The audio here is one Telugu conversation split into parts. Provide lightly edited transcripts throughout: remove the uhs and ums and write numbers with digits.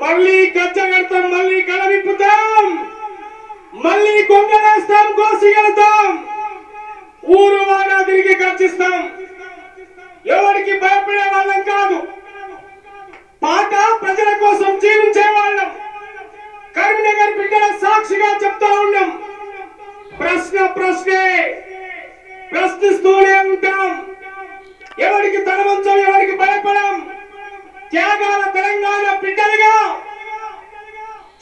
మళ్ళీ గచ్చగడతాం, మళ్ళీ కలవిప్పుతాం, మళ్ళీ కొంగలేస్తాం, కోసిగలుతాం, ఊరు వాడా తిరిగి గర్జిస్తాం. ఎవరికి భయపడే వాళ్ళం కాదు. పాట ప్రజల కోసం జీవించే వాళ్ళం. కరీంనగర్ బిడ్డల సాక్షిగా చెప్తా ఉన్నాం. ప్రశ్న ప్రశ్నే, ప్రశ్నిస్తూనే ఉంటాం. ఎవరికి తలవంచం, ఎవరికి భయపడం. త్యాగాల తెలంగాణ బిడ్డలుగా,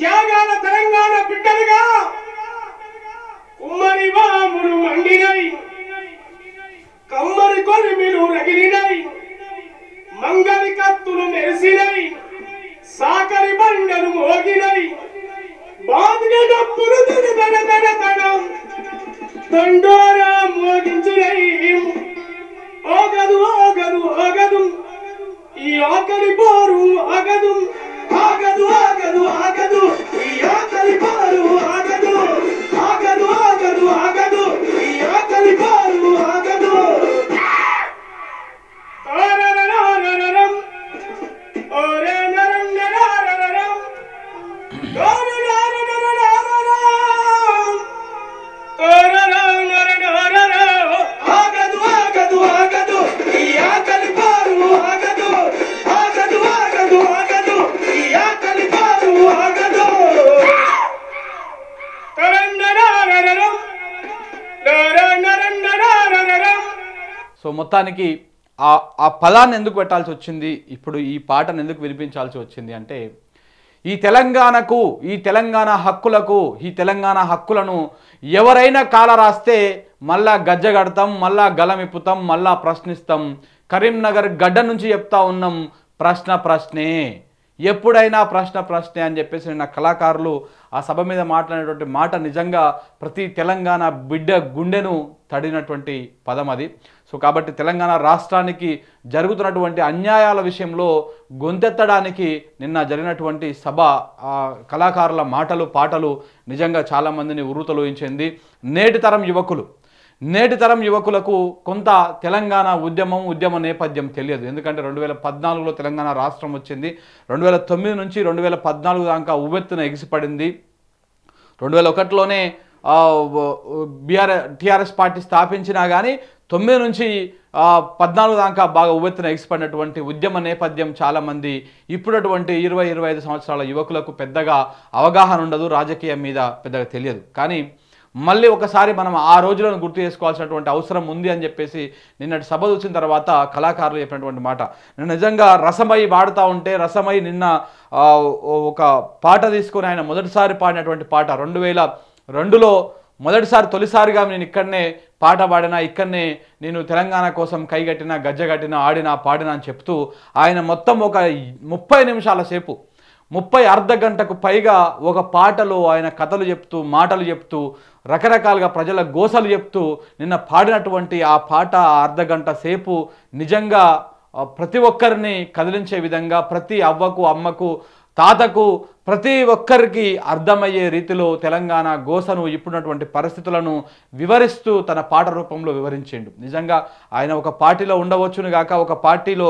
త్యాగాల తెలంగాణ బిడ్డలుగా కుమ్మరి వాములు మండినై, కమ్మరి కొలిమిలు రగిలినై, మంగలి కత్తులు మెరిసినై, సాకరి బండలు మోగినై, బాదుగ డప్పులు తడతడం దండోరా మోగించునై. ఆగదు ఆగదు ఆగదు ఈ ఆకలి పోరు, ఆగదు ఆగదు ఆగదు ఆగదు ఈ ఆకలి పోరు, ఆగదు ఆగదు ఆగదు ఆగదు ఈ ఆకలి పోరు, ఆగదు. తారరరరరరం ఓరే నరంగరరరరం తారరరరరరం తారరరరరరం ఆగదు ఆగదు ఆగదు ఈ ఆకలి పోరు, ఆగదు ఆగదు ఆగదు ఆగదు ఈ ఆకలి పోరు, ఆగదు. తరంగరరరరం నరంగరరరరం. సో మొత్తానికి ఆ పదాన్ని ఎందుకు పెట్టాల్సి వచ్చింది, ఇప్పుడు ఈ పాటను ఎందుకు వినిపించాల్సి వచ్చింది అంటే, ఈ తెలంగాణకు, ఈ తెలంగాణ హక్కులకు, ఈ తెలంగాణ హక్కులను ఎవరైనా కాల రాస్తే మళ్ళా గజ్జగడతాం, మళ్ళా గలమిప్పుతాం, మళ్ళా ప్రశ్నిస్తాం. కరీంనగర్ గడ్డ నుంచి చెప్తా ఉన్నాం, ప్రశ్న ప్రశ్నే, ఎప్పుడైనా ప్రశ్న ప్రశ్నే అని చెప్పేసి నిన్న కళాకారులు ఆ సభ మీద మాట్లాడేటువంటి మాట నిజంగా ప్రతి తెలంగాణ బిడ్డ గుండెను తడినటువంటి పదం అది. సో కాబట్టి తెలంగాణ రాష్ట్రానికి జరుగుతున్నటువంటి అన్యాయాల విషయంలో గొంతెత్తడానికి నిన్న జరిగినటువంటి సభ, కళాకారుల మాటలు పాటలు నిజంగా చాలామందిని ఉర్రూతలూయించింది. నేటి తరం యువకులకు కొంత తెలంగాణ ఉద్యమ నేపథ్యం తెలియదు. ఎందుకంటే 2014లో తెలంగాణ రాష్ట్రం వచ్చింది. 2009 నుంచి 2014 దాకా ఉవ్వెత్తున ఎగిసిపడింది. 2001లోనే టీఆర్ఎస్ పార్టీ స్థాపించినా కానీ 9 నుంచి 14 దాకా బాగా ఉవ్వెత్తున ఎగిసిపడినటువంటి ఉద్యమ నేపథ్యం చాలామంది ఇప్పుడటువంటి 20-25 సంవత్సరాల యువకులకు పెద్దగా అవగాహన ఉండదు, రాజకీయం మీద పెద్దగా తెలియదు. కానీ మళ్ళీ ఒకసారి మనం ఆ రోజులను గుర్తు చేసుకోవాల్సినటువంటి అవసరం ఉంది అని చెప్పేసి నిన్నటి సభ చూసిన తర్వాత కళాకారులు చెప్పినటువంటి మాట. నేను నిజంగా రసమై వాడుతూ ఉంటే, రసమై నిన్న ఒక పాట తీసుకొని ఆయన మొదటిసారి పాడినటువంటి పాట 2002లో తొలిసారిగా నేను ఇక్కడనే పాట పాడినా, ఇక్కడనే నేను తెలంగాణ కోసం కైగట్టిన, గజ్జగట్టిన, ఆడినా, పాడినా అని చెప్తూ ఆయన మొత్తం ఒక 30 నిమిషాల సేపు, 30 అర్ధ గంటకు పైగా ఒక పాటలో ఆయన కథలు చెప్తూ, మాటలు చెప్తూ, రకరకాలుగా ప్రజల గోసలు చెప్తూ నిన్న పాడినటువంటి ఆ పాట అర్ధ గంట సేపు నిజంగా ప్రతి ఒక్కరిని కదిలించే విధంగా, ప్రతి అవ్వకు, అమ్మకు, తాతకు, ప్రతి ఒక్కరికి అర్థమయ్యే రీతిలో తెలంగాణ గోసను, ఇప్పుడున్నటువంటి పరిస్థితులను వివరిస్తూ తన పాట రూపంలో వివరించిండు. నిజంగా ఆయన ఒక పార్టీలో ఉండవచ్చును గాక, ఒక పార్టీలో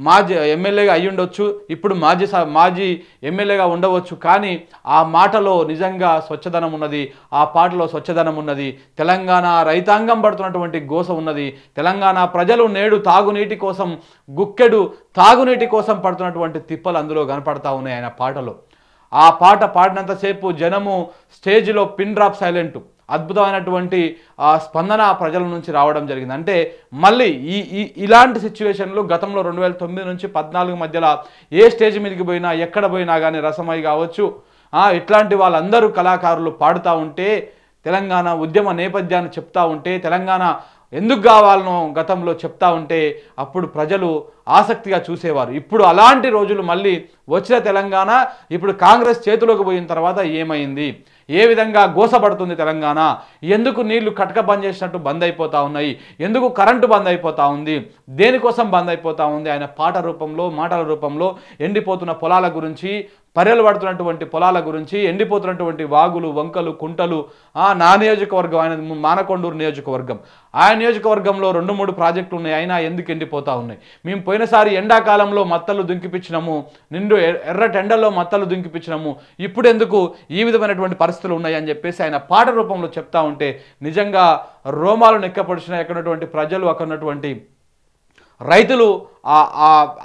మాజీ ఎమ్మెల్యేగా అయ్యుండొచ్చు, ఇప్పుడు మాజీ ఎమ్మెల్యేగా ఉండవచ్చు. కానీ ఆ మాటలో నిజంగా స్వచ్ఛదనం ఉన్నది, ఆ పాటలో స్వచ్ఛదనం ఉన్నది. తెలంగాణ రైతాంగం పడుతున్నటువంటి గోస ఉన్నది. తెలంగాణ ప్రజలు నేడు తాగునీటి కోసం, గుక్కెడు తాగునీటి కోసం పడుతున్నటువంటి తిప్పలు అందులో కనపడతా ఉన్నాయి ఆయన పాటలో. ఆ పాట పాడినంతసేపు జనము స్టేజ్లో పిన్ డ్రాప్ సైలెంట్, అద్భుతమైనటువంటి స్పందన ప్రజల నుంచి రావడం జరిగింది. అంటే మళ్ళీ ఇలాంటి సిచ్యువేషన్లు గతంలో 2009 నుంచి 14 మధ్యలో ఏ స్టేజ్ మీదకి పోయినా, ఎక్కడ పోయినా కానీ రసమై కావచ్చు, ఇట్లాంటి వాళ్ళందరూ కళాకారులు పాడుతూ ఉంటే, తెలంగాణ ఉద్యమ నేపథ్యాన్ని చెప్తా ఉంటే, తెలంగాణ ఎందుకు కావాలనో గతంలో చెప్తా ఉంటే అప్పుడు ప్రజలు ఆసక్తిగా చూసేవారు. ఇప్పుడు అలాంటి రోజులు మళ్ళీ వచ్చిన తెలంగాణ ఇప్పుడు కాంగ్రెస్ చేతిలోకి పోయిన తర్వాత ఏమైంది, ఏ విధంగా గోసపడుతుంది తెలంగాణ, ఎందుకు నీళ్లు కటక బంద్ చేసినట్టు బంద్ అయిపోతూ ఉన్నాయి, ఎందుకు కరెంటు బంద్ అయిపోతూ ఉంది, దేనికోసం బంద్ అయిపోతూ ఉంది, ఆయన పాట రూపంలో, మాటల రూపంలో ఎండిపోతున్న పొలాల గురించి, పర్యలు పడుతున్నటువంటి పొలాల గురించి, ఎండిపోతున్నటువంటి వాగులు, వంకలు, కుంటలు, నా నియోజకవర్గం, ఆయన మానకొండూరు నియోజకవర్గం, ఆ నియోజకవర్గంలో 2-3 ప్రాజెక్టులు ఉన్నాయి, అయినా ఎందుకు ఎండిపోతా ఉన్నాయి? మేము పోయినసారి ఎండాకాలంలో మత్తలు దుంకిపించినాము, నిండు ఎర్రటి ఎండల్లో మత్తలు దుంకిపించినాము, ఇప్పుడు ఎందుకు ఈ విధమైనటువంటి పరిస్థితులు ఉన్నాయి అని చెప్పేసి ఆయన పాట రూపంలో చెప్తా ఉంటే నిజంగా రోమాలు నెక్కపడిచిన ఎక్కడున్నటువంటి ప్రజలు, అక్కడ ఉన్నటువంటి రైతులు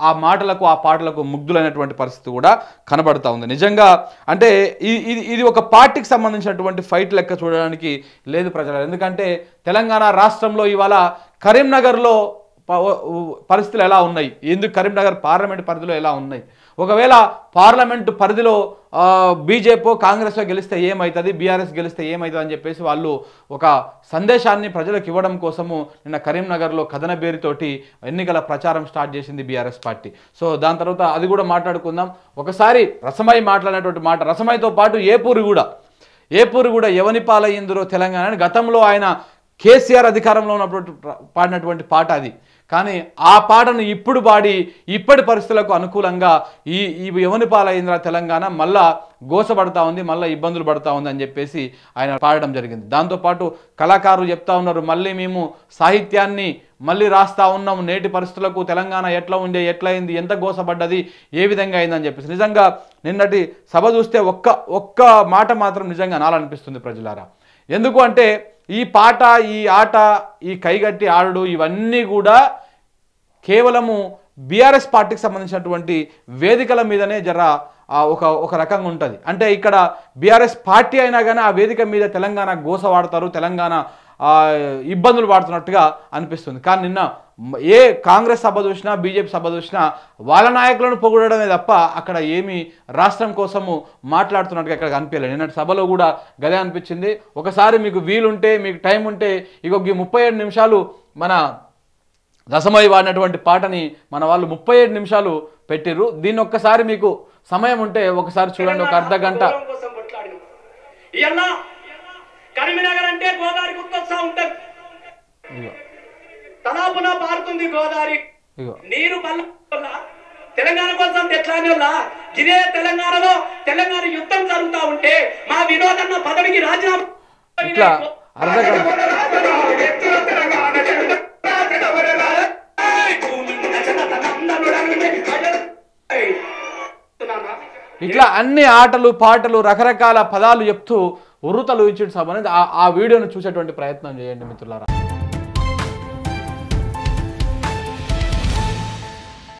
ఆ మాటలకు, ఆ పాటలకు ముగ్ధులైనటువంటి పరిస్థితి కూడా కనబడతా ఉంది. నిజంగా అంటే ఇది ఒక పార్టీకి సంబంధించినటువంటి ఫైట్ లెక్క చూడడానికి లేదు ప్రజలు. ఎందుకంటే తెలంగాణ రాష్ట్రంలో ఇవాళ కరీంనగర్లో పరిస్థితులు ఎలా ఉన్నాయి, ఎందుకు కరీంనగర్ పార్లమెంట్ పరిధిలో ఎలా ఉన్నాయి, ఒకవేళ పార్లమెంటు పరిధిలో బీజేపీ కాంగ్రెస్ గెలిస్తే ఏమవుతుంది, బీఆర్ఎస్ గెలిస్తే ఏమవుతుంది అని చెప్పేసి వాళ్ళు ఒక సందేశాన్ని ప్రజలకు ఇవ్వడం కోసము నిన్న కరీంనగర్లో కథన బేరుతోటి ఎన్నికల ప్రచారం స్టార్ట్ చేసింది బీఆర్ఎస్ పార్టీ. సో దాని తర్వాత అది కూడా మాట్లాడుకుందాం. ఒకసారి రసమై మాట్లాడినటువంటి మాట, రసమైతో పాటు ఏపూరు కూడా ఎవని పాలయ్యిందిరో తెలంగాణ అని గతంలో ఆయన కేసీఆర్ అధికారంలో ఉన్నప్పుడు పాడినటువంటి పాట అది. కానీ ఆ పాటను ఇప్పుడు పాడి ఇప్పటి పరిస్థితులకు అనుకూలంగా ఈ ఎవని పాలైంద్ర తెలంగాణ మళ్ళా గోసపడతా ఉంది, మళ్ళీ ఇబ్బందులు పడతా ఉంది అని చెప్పేసి ఆయన పాడడం జరిగింది. దాంతోపాటు కళాకారులు చెప్తా ఉన్నారు, మళ్ళీ మేము సాహిత్యాన్ని మళ్ళీ రాస్తా ఉన్నాము, నేటి పరిస్థితులకు తెలంగాణ ఎట్లా ఉండే, ఎట్లయింది, ఎంత గోసపడ్డది, ఏ విధంగా అయిందని చెప్పేసి. నిజంగా నిన్నటి సభ చూస్తే ఒక్క మాట మాత్రం నిజంగా అనాలనిపిస్తుంది ప్రజలారా. ఎందుకు అంటే ఈ పాట, ఈ ఆట, ఈ కైగట్టి ఆడుడు ఇవన్నీ కూడా కేవలము బీఆర్ఎస్ పార్టీకి సంబంధించినటువంటి వేదికల మీదనే ఒక రకంగా ఉంటుంది. అంటే ఇక్కడ బీఆర్ఎస్ పార్టీ అయినా కానీ ఆ వేదిక మీద తెలంగాణ గోస వాడతారు, తెలంగాణ ఇబ్బందులు పడుతున్నట్టుగా అనిపిస్తుంది. కానీ నిన్న ఏ కాంగ్రెస్ సభ చూసినా, బీజేపీ సభ చూసినా వాళ్ళ నాయకులను పొగడమే తప్ప అక్కడ ఏమి రాష్ట్రం కోసము మాట్లాడుతున్నట్టుగా ఇక్కడ కనిపించలేదు. నిన్నటి సభలో కూడా గదే అనిపించింది. ఒకసారి మీకు వీలుంటే, మీకు టైం ఉంటే ఈ 37 నిమిషాలు మన రసమై వాడినటువంటి పాటని మన వాళ్ళు 37 నిమిషాలు పెట్టిర్రు. దీన్ని ఒక్కసారి మీకు సమయం ఉంటే ఒకసారి చూడండి, ఒక అర్ధ గంట. కరీంనగర్ అంటే గోదావరి గుర్తొస్తా ఉంటది, తలాపున పారుతుంది గోదావరి నీరు పల్ల. తెలంగాణ కోసం తెట్లానేలా ఇదే తెలంగాణలో తెలంగాణ యుద్ధం జరుగుతా ఉంటే మా వినోదన్న పదవికి రాజీనామా ఇట్లా అర్ధ గంట ఇట్లా అన్ని ఆటలు, పాటలు, రకరకాల పదాలు చెప్తూ ఉర్రుతలు ఇచ్చిన సభ అనేది ఆ వీడియోను చూసేటువంటి ప్రయత్నం చేయండి మిత్రులారా.